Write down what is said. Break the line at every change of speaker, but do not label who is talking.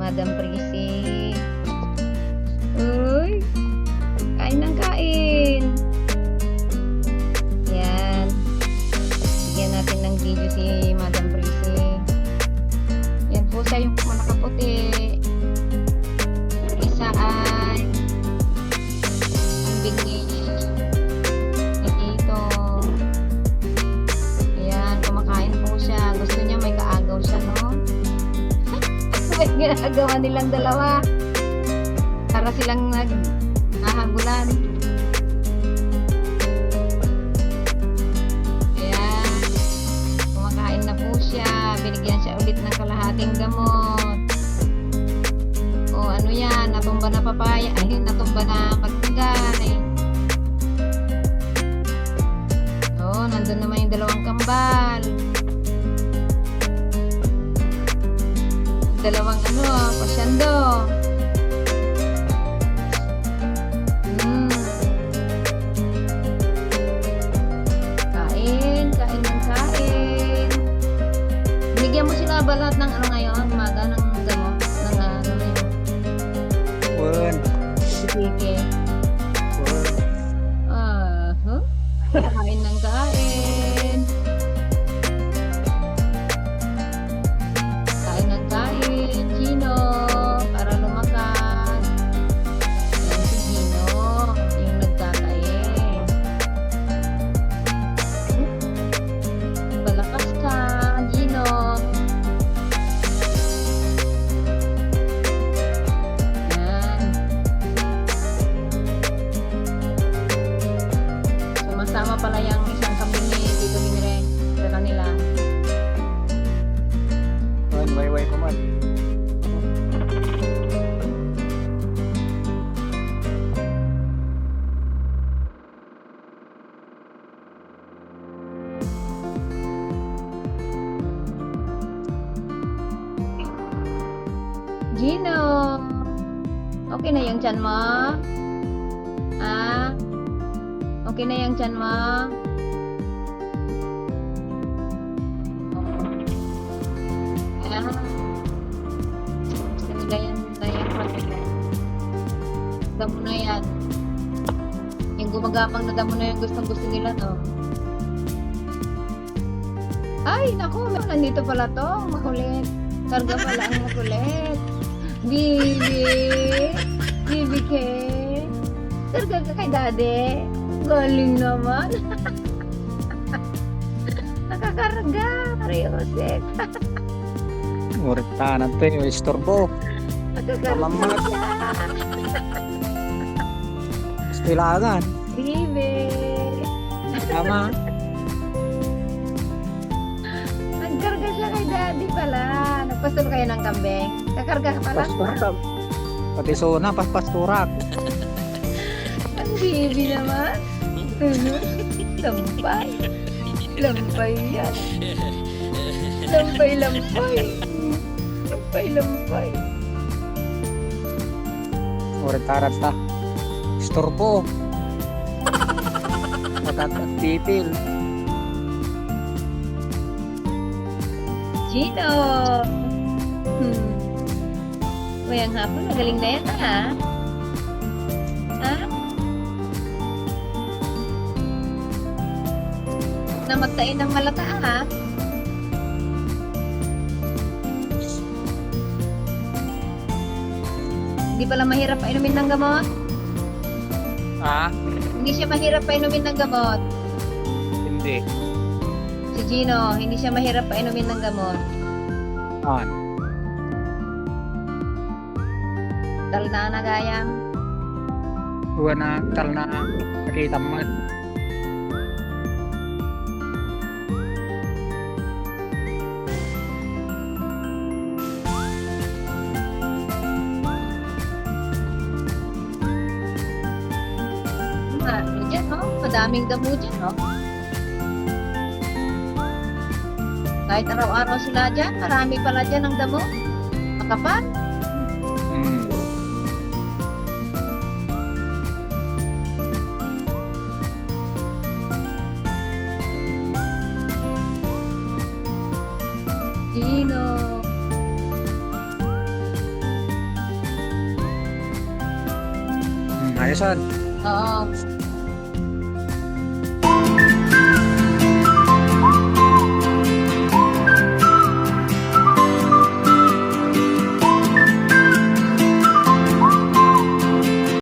Madam Prissy. Uy, kain ng kain. Yan. Bigyan natin ng video si Madam Prissy. Yan po siya yung nakaputi. Isa ay ang bingi ni Tito. Ayan, kumakain po siya. Gusto niya may kaagaw siya, no? May ginagawa nilang dalawa. Para silang naghahabulan. Ayan. Kumakain na po siya. Binigyan siya ulit ng kalahating gamot. O ano yan? Natumba na papaya. Ay, natumba na magtugay. O, nandun naman yung dalawang kambal. Dalawang pasyando. Kain ng kain. Binigyan mo sila ba lahat ng ngayon? Umaga ng gamot? Ng na yun?
Wen.
Sige. Kain ng kain. Kain ng kain. Gino. Para lumakas. Yan si Gino. Yung nagkakain. Malakas ka, Gino. Yan. Sumasama pala yung isang kambing ni Tito Henry sa kanila.
Wen, way ko man.
Gino! Okay na yung tiyan mo? Ah? Okay na yung tiyan mo? Ah. Dayan damo na yan. Yung gumagapang na damo na yung gustong-gusto nila, no? Ay, naku, nandito pala to. Makulit. Karga pala ang makulit. Bibi ke. Karga ka kay daddy. Galing naman. Nakakarga. Mariosek.
Ngurita natin yung istorbo.
Nakakarga.
Istilagan.
Bibi.
Tama.
Nagkarga siya kay daddy pala. Nagpastor kayo ng kambing. Kakarga ka pala.
Pasturak. Pati suna, pasturak.
Ang bibi naman. Lampay. Lampay yan. Lampay. Lampay.
Ngurita. Istorbo. Matagpipil.
Gino! Uy, ang hapon, magaling na yan, ha? Ha? Namagtain ng malata, ha? Hindi pala mahirap pa inumin ng gamot?
Ah?
Hindi siya mahirap pa inumin ng gamot.
Hindi.
Si Gino, hindi siya mahirap pa inumin ng gamot.
Ah.
Talna na gayang.
Huwag na tal na nakita mo.
Ano dyan, no? Madaming damo dyan, no? Kahit araw-araw sila dyan, marami pala dyan ang damo. Makapal. Gino.
Ayos, Od.
Oo.